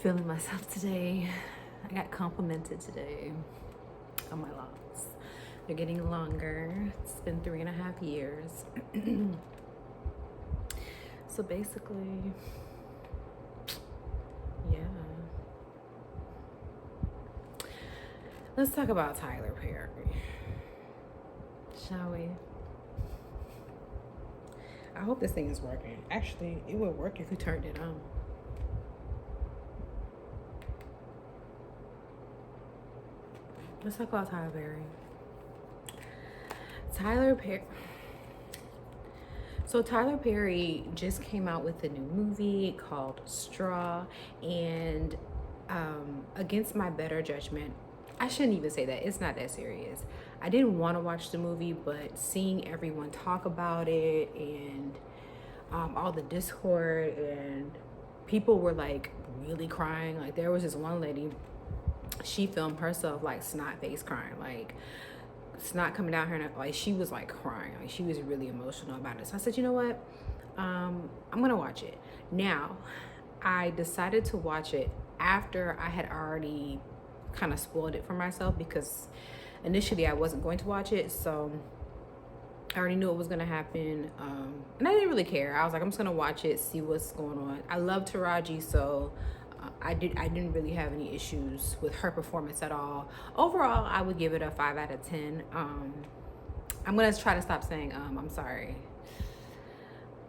Feeling myself today. I got complimented today on my locks. They're getting longer. It's been 3.5 years. So basically, yeah. Let's talk about Tyler Perry, shall we? I hope this thing is working. Actually, it would work if you turned it on. Let's talk about Tyler Perry. Tyler Perry. So Tyler Perry just came out with a new movie called Straw, and against my better judgment, I shouldn't even say that. It's not that serious. I didn't want to watch the movie, but seeing everyone talk about it and all the discord and people were like really crying. Like there was this one lady, she filmed herself like snot face crying, like snot coming down her neck. Like she was like crying, like she was really emotional about it. So I said, you know what, I'm gonna watch it. Now I decided to watch it after I had already kind of spoiled it for myself, because initially I wasn't going to watch it, so I already knew what was gonna happen, and I didn't really care. I was like, I'm just gonna watch it, see what's going on. I love Taraji, so I didn't really have any issues with her performance at all. Overall, I would give it a 5 out of 10. I'm gonna try to stop saying I'm sorry.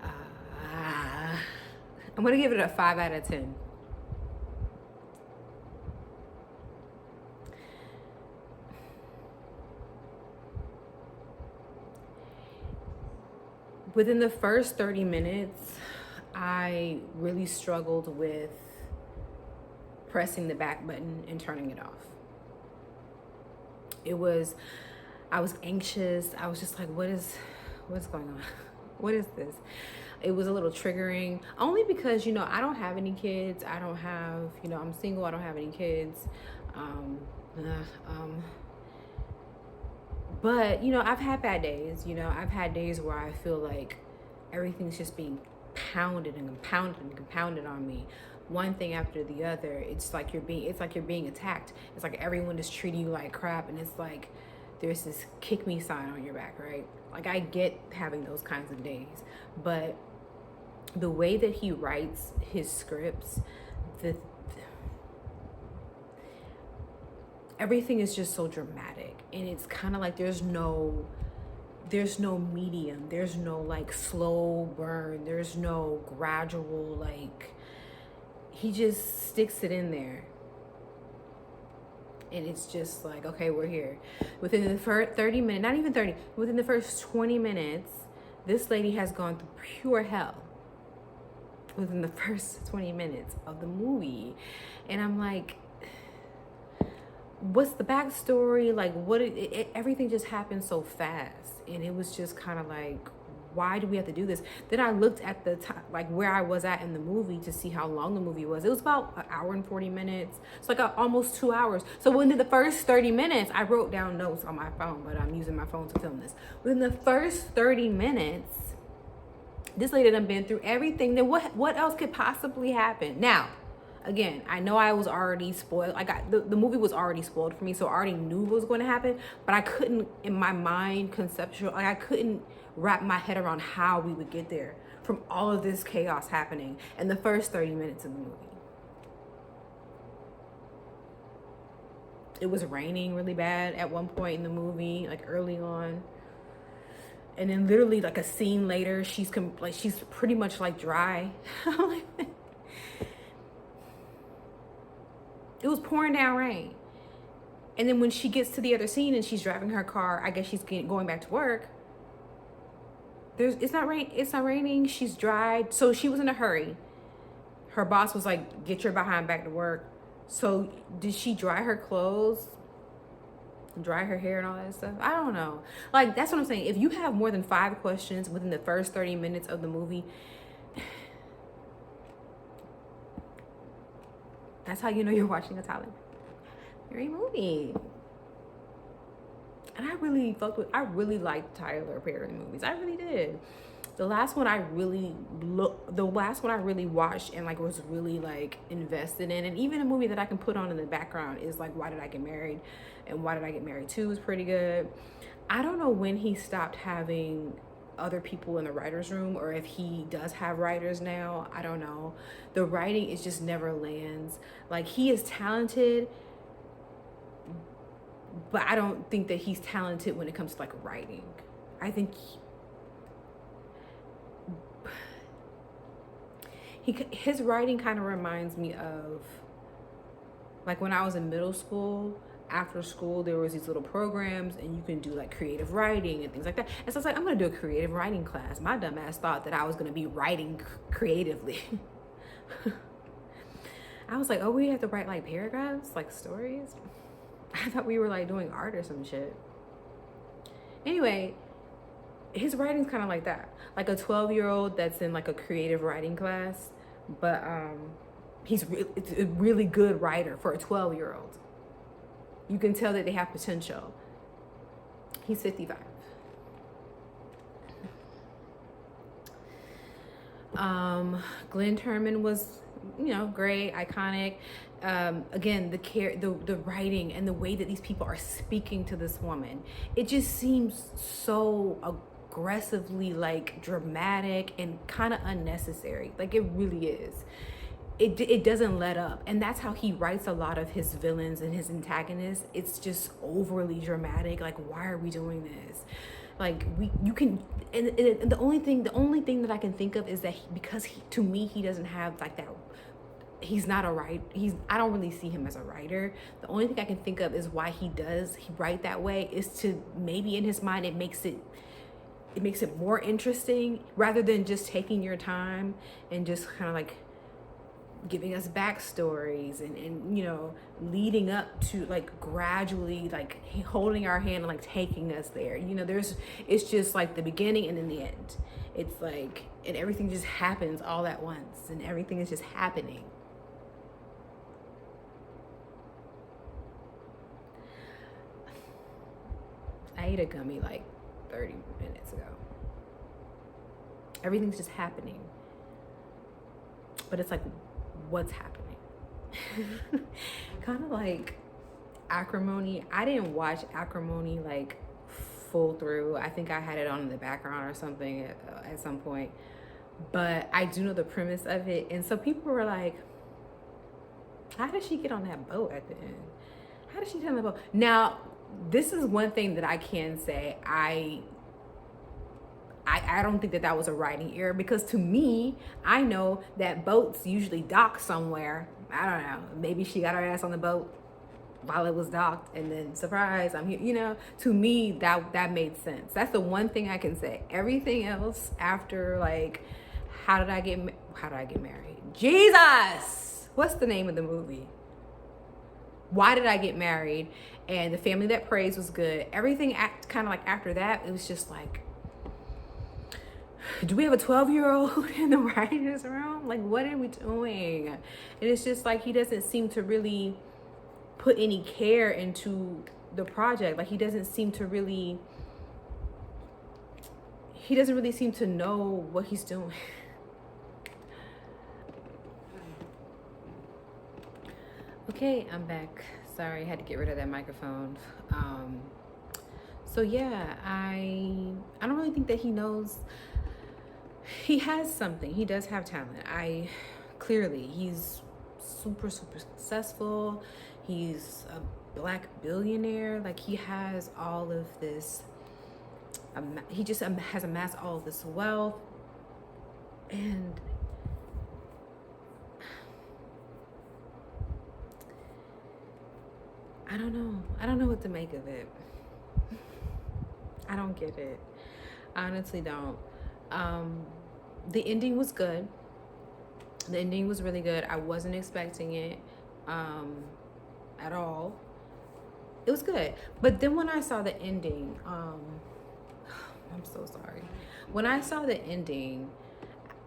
I'm gonna give it a 5 out of 10. Within the first 30 minutes, I really struggled with pressing the back button and turning it off. I was anxious. I was just like, what's going on? What is this? It was a little triggering, only because, I don't have any kids. I don't have, I'm single. I don't have any kids. But, I've had bad days. I've had days where I feel like everything's just being pounded and compounded and compounded on me, one thing after the other. It's like you're being attacked. It's like everyone is treating you like crap, and it's like there's this kick me sign on your back, right? Like I get having those kinds of days, but the way that he writes his scripts, everything is just so dramatic, and it's kind of like there's no medium, there's no like slow burn, there's no gradual, like he just sticks it in there, and it's just like, okay, we're here. Within the first 30 minutes, not even 30, within the first 20 minutes, this lady has gone through pure hell within the first 20 minutes of the movie. And I'm like, what's the backstory? Like, everything just happened so fast, and it was just kind of like, why do we have to do this? Then I looked at the time, like where I was at in the movie, to see how long the movie was. It was about 1 hour and 40 minutes. It's like almost 2 hours. So within the first 30 minutes, I wrote down notes on my phone, but I'm using my phone to film this. Within the first 30 minutes, this lady done been through everything. Then what else could possibly happen? Now, again, I know I was already spoiled. The movie was already spoiled for me, so I already knew what was going to happen, but I couldn't, in my mind, I couldn't wrap my head around how we would get there from all of this chaos happening in the first 30 minutes of the movie. It was raining really bad at one point in the movie, like early on. And then literally like a scene later, she's pretty much like dry. It was pouring down rain. And then when she gets to the other scene and she's driving her car, I guess she's going back to work. It's not raining. She's dried. So she was in a hurry. Her boss was like, get your behind back to work. So did she dry her clothes, dry her hair and all that stuff? I don't know. Like, that's what I'm saying. If you have more than 5 questions within the first 30 minutes of the movie, that's how you know you're watching a Tyler Perry movie. And I really liked Tyler Perry movies. I really did. The last one I really watched and like was really like invested in, and even a movie that I can put on in the background is like Why Did I Get Married, and Why Did I Get Married 2 is pretty good. I don't know when he stopped having other people in the writer's room, or if he does have writers now. I don't know. The writing is just never lands. Like, he is talented, but I don't think that he's talented when it comes to like writing. I think his writing kind of reminds me of like when I was in middle school. After school, there was these little programs and you can do like creative writing and things like that. And so I was like, I'm gonna do a creative writing class. My dumb ass thought that I was gonna be writing creatively. I was like, oh, we have to write like paragraphs, like stories. I thought we were like doing art or some shit. Anyway, his writing's kind of like that, like a 12-year-old that's in like a creative writing class, but it's a really good writer for a 12-year-old. You can tell that they have potential. He's 55. Glenn Turman was, great, iconic. Again, the writing and the way that these people are speaking to this woman, it just seems so aggressively like dramatic and kind of unnecessary. Like, it really is. It doesn't let up, and that's how he writes a lot of his villains and his antagonists. It's just overly dramatic. Like, why are we doing this? Like, and the only thing that I can think of is that to me he doesn't have like that. He's not a writer. I don't really see him as a writer. The only thing I can think of is why he write that way is to maybe in his mind it makes it more interesting rather than just taking your time and just kind of like giving us backstories and leading up to like gradually like holding our hand and like taking us there. It's just like the beginning and then the end. It's like, and everything just happens all at once and everything is just happening. I ate a gummy like 30 minutes ago. Everything's just happening, but it's like, what's happening? Kind of like Acrimony. I didn't watch Acrimony like full through. I think I had it on in the background or something at some point, but I do know the premise of it. And so people were like, how did she get on that boat at the end? How did she get on the boat? Now, this is one thing that I can say. I don't think that was a writing error, because to me, I know that boats usually dock somewhere. I don't know. Maybe she got her ass on the boat while it was docked and then surprise, I'm here. To me, that made sense. That's the one thing I can say. Everything else after, like, how did I get married? Jesus! What's the name of the movie? Why Did I Get Married? And The Family That Prays was good. Everything kind of like after that, it was just like, do we have a 12-year-old in the writer's room? Like, what are we doing? And it's just like, he doesn't seem to really put any care into the project. Like, he doesn't really seem to know what he's doing. Okay, I'm back. Sorry, I had to get rid of that microphone. So yeah, I don't really think that he knows. He has something. He does have talent. Clearly, he's super, super successful. He's a Black billionaire. Like, he has all of this. He just has amassed all of this wealth, and I don't know. I don't know what to make of it. I don't get it. I honestly don't. The ending was good. The ending was really good. I wasn't expecting it at all. It was good. But then when I saw the ending, I'm so sorry. When I saw the ending,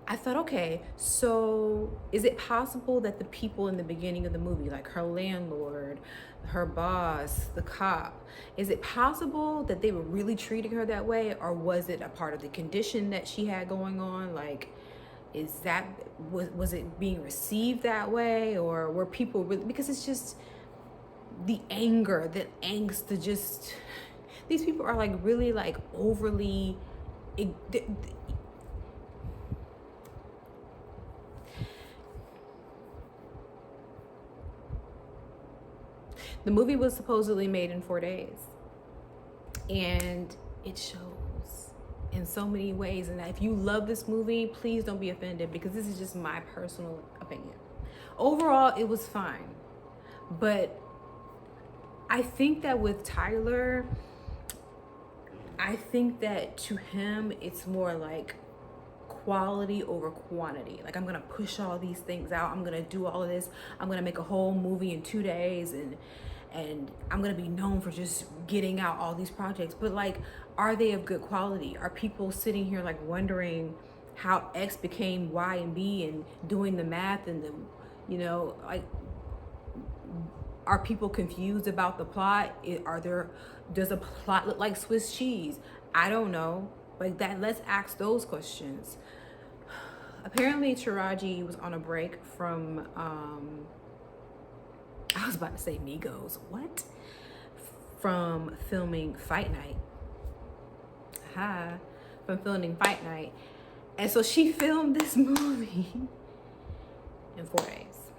I thought, okay, so is it possible that the people in the beginning of the movie, like her landlord, her boss, the cop, is it possible that they were really treating her that way, or was it a part of the condition that she had going on? Like, is that was it being received that way, or were people really, because it's just the anger, the angst, the just, these people are like really like overly the movie was supposedly made in 4 days, and it shows in so many ways. And if you love this movie, please don't be offended, because this is just my personal opinion. Overall, it was fine, but I think that with Tyler, I think that to him, it's more like quality over quantity. Like, I'm gonna push all these things out. I'm gonna do all of this. I'm gonna make a whole movie in 2 days, and I'm gonna be known for just getting out all these projects. But like, are they of good quality? Are people sitting here like wondering how X became Y and B and doing the math and the, like, are people confused about the plot? Does a plot look like Swiss cheese? I don't know. Like that, let's ask those questions. Apparently Taraji was on a break from I was about to say Migos. What? From filming Fight Night. From filming Fight Night. And so she filmed this movie in 4 days.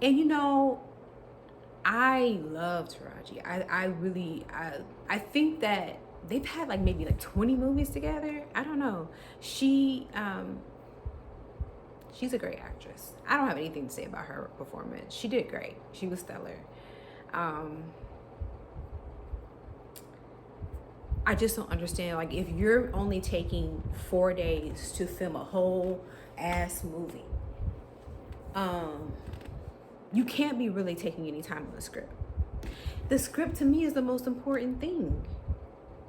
And I love Taraji. I think that they've had like maybe like 20 movies together. I don't know. She's a great actress. I don't have anything to say about her performance. She did great. She was stellar. I just don't understand, like, if you're only taking 4 days to film a whole ass movie, you can't be really taking any time on the script. The script to me is the most important thing.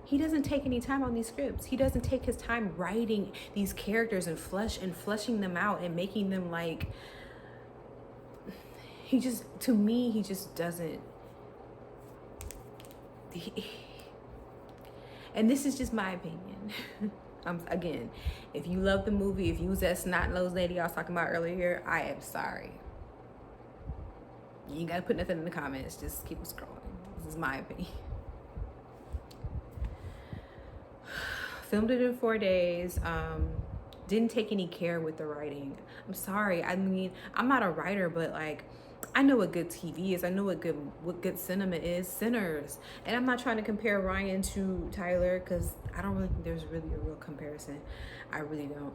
He doesn't take any time on these scripts. He doesn't take his time writing these characters and fleshing them out and making them like, he just doesn't. And this is just my opinion. Again, if you love the movie, if you was that snot-nosed lady I was talking about earlier, I am sorry. You ain't gotta put nothing in the comments. Just keep scrolling. This is my opinion. Filmed it in 4 days. Didn't take any care with the writing. I'm sorry. I mean, I'm not a writer, but like, I know what good TV is. I know what good cinema is. Sinners. And I'm not trying to compare Ryan to Tyler, because I don't really think there's really a real comparison. I really don't.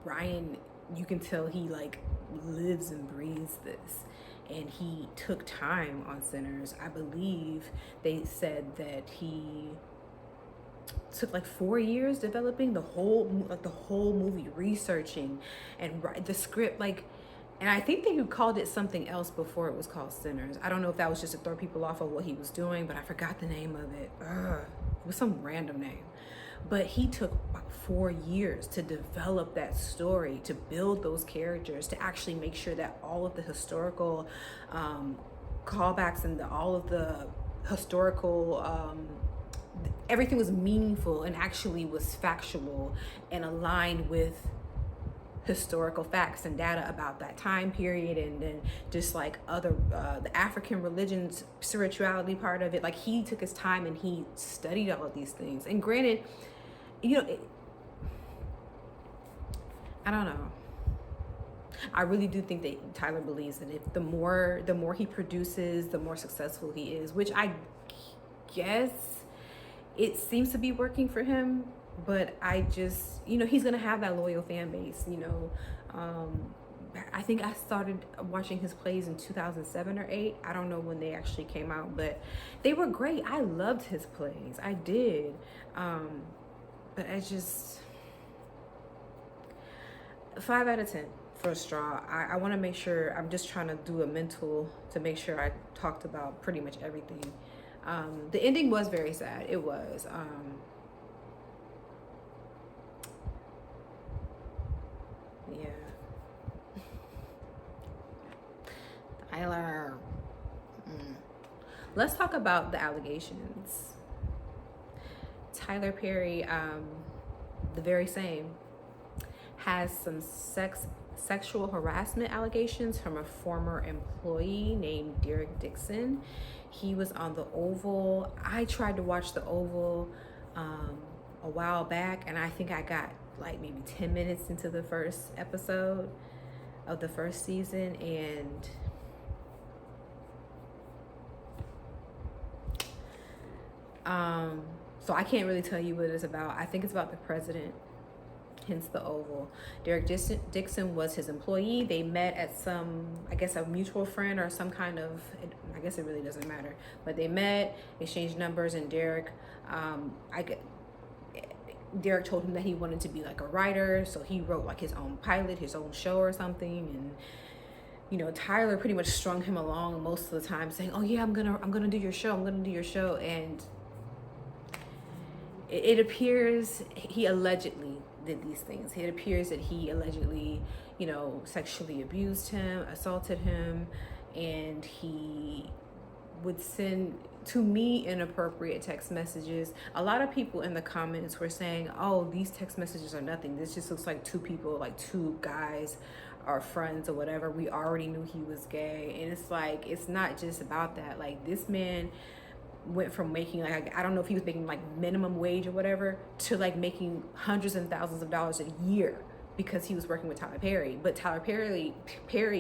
Ryan, you can tell he like lives and breathes this, and he took time on Sinners. I believe they said that he took like 4 years developing the whole movie, researching and write the script, like. And I think they called it something else before it was called Sinners. I don't know if that was just to throw people off of what he was doing, but I forgot the name of it. It was some random name. But he took about 4 years to develop that story, to build those characters, to actually make sure that all of the historical callbacks and all of the historical everything was meaningful and actually was factual and aligned with historical facts and data about that time period, and then just like other the African religions, spirituality part of it. Like, he took his time and he studied all of these things. And granted, I don't know. I really do think that Tyler believes that if the more he produces, the more successful he is, which I guess it seems to be working for him. But I just, he's going to have that loyal fan base, I think I started watching his plays in 2007 or 8. I don't know when they actually came out, but they were great. I loved his plays. I did. But I just, 5 out of 10 for Straw. I want to make sure, I'm just trying to do a mental to make sure I talked about pretty much everything. The ending was very sad. It was. let's talk about the allegations. Tyler Perry, the very same, has some sexual harassment allegations from a former employee named Derek Dixon. He was on the Oval. I tried to watch the Oval a while back, and I think I got like maybe 10 minutes into the first episode of the first season, and so I can't really tell you what it's about. I think it's about the president, hence the Oval. Derek Dixon was his employee. They met at some, I guess, a mutual friend or some kind of, I guess it really doesn't matter, but they met, exchanged numbers, and Derek told him that he wanted to be like a writer, so he wrote like his own pilot, his own show or something. And you know, Tyler pretty much strung him along most of the time, saying, "Oh yeah, I'm gonna do your show. And it appears he allegedly did these things. It appears that he allegedly, you know, sexually abused him, assaulted him, and he would send, to me, inappropriate text messages. A lot of people in the comments were saying, oh, these text messages are nothing. This just looks like two people, like two guys are friends or whatever. We already knew he was gay. And it's like, it's not just about that. Like, this man went from making, like, I don't know if he was making like minimum wage or whatever, to like making hundreds and thousands of dollars a year because he was working with Tyler Perry. But Tyler Perry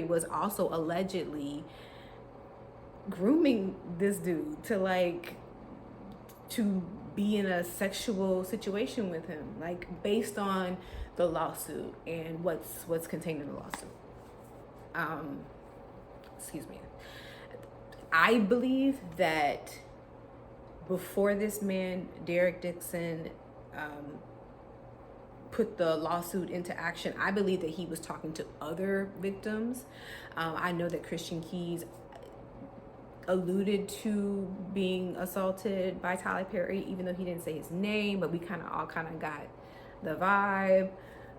was also allegedly grooming this dude to be in a sexual situation with him, like based on the lawsuit and what's contained in the lawsuit. Excuse me. I believe that before this man, Derek Dixon, put the lawsuit into action, I believe that he was talking to other victims. I know that Christian Keys alluded to being assaulted by Tyler Perry, even though he didn't say his name, but we all got the vibe.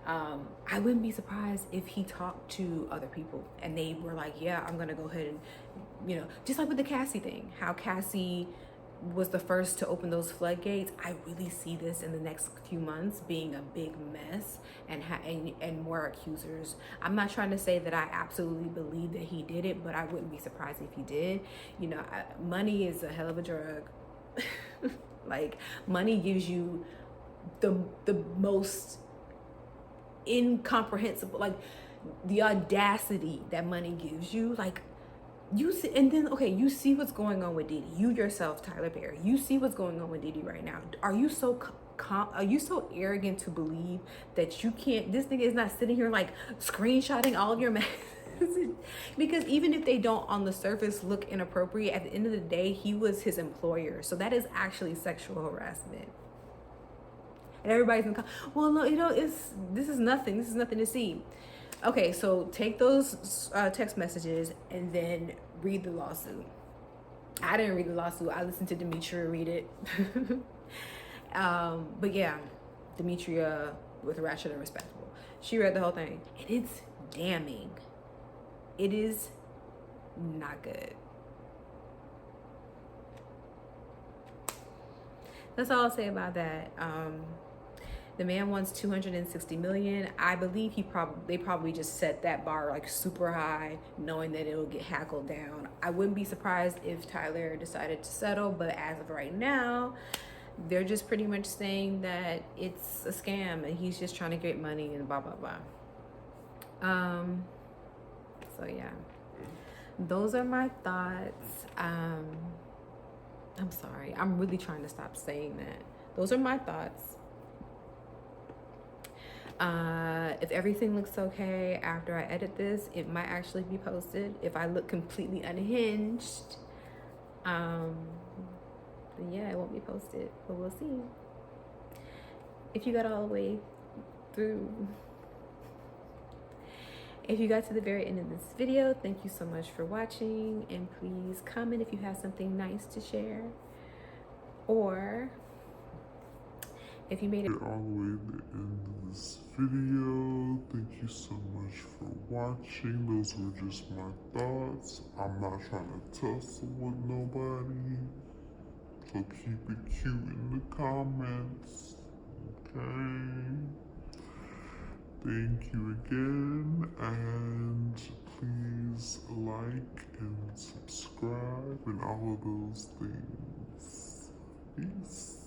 I wouldn't be surprised if he talked to other people and they were like, yeah, I'm gonna go ahead and, you know, just like with the Cassie thing, how Cassie was the first to open those floodgates. I really see this in the next few months being a big mess and more accusers. I'm not trying to say that I absolutely believe that he did it, but I wouldn't be surprised if he did. You know, money is a hell of a drug. Like, money gives you the most incomprehensible, like the audacity that money gives you. Like, you see, and then okay, you see what's going on with Diddy. You yourself, Tyler Perry, you see what's going on with Diddy right now. Are you so arrogant to believe that you can't? This nigga is not sitting here like screenshotting all of your messages, because even if they don't on the surface look inappropriate, at the end of the day, he was his employer, so that is actually sexual harassment. And everybody's in, well, no, you know, this is nothing. This is nothing to see. Okay, so take those text messages and then read the lawsuit. I didn't read the lawsuit. I listened to Demetria read it. But yeah, Demetria with Ratchet and Respectable. She read the whole thing. And it's damning. It is not good. That's all I'll say about that. The man wants $260 million. I believe they probably just set that bar like super high, knowing that it'll get haggled down. I wouldn't be surprised if Tyler decided to settle, but as of right now, they're just pretty much saying that it's a scam and he's just trying to get money and blah blah blah. So yeah, those are my thoughts. I'm sorry, I'm really trying to stop saying that. Those are my thoughts. If everything looks okay after I edit this, it might actually be posted. If I look completely unhinged, then yeah, it won't be posted, but we'll see. If you got all the way through, if you got to the very end of this video, thank you so much for watching, and please comment if you have something nice to share, or If you made it all the way to the end of this video, thank you so much for watching. Those were just my thoughts. I'm not trying to tussle with nobody, so keep it cute in the comments. Okay. Thank you again, and please like and subscribe and all of those things. Peace.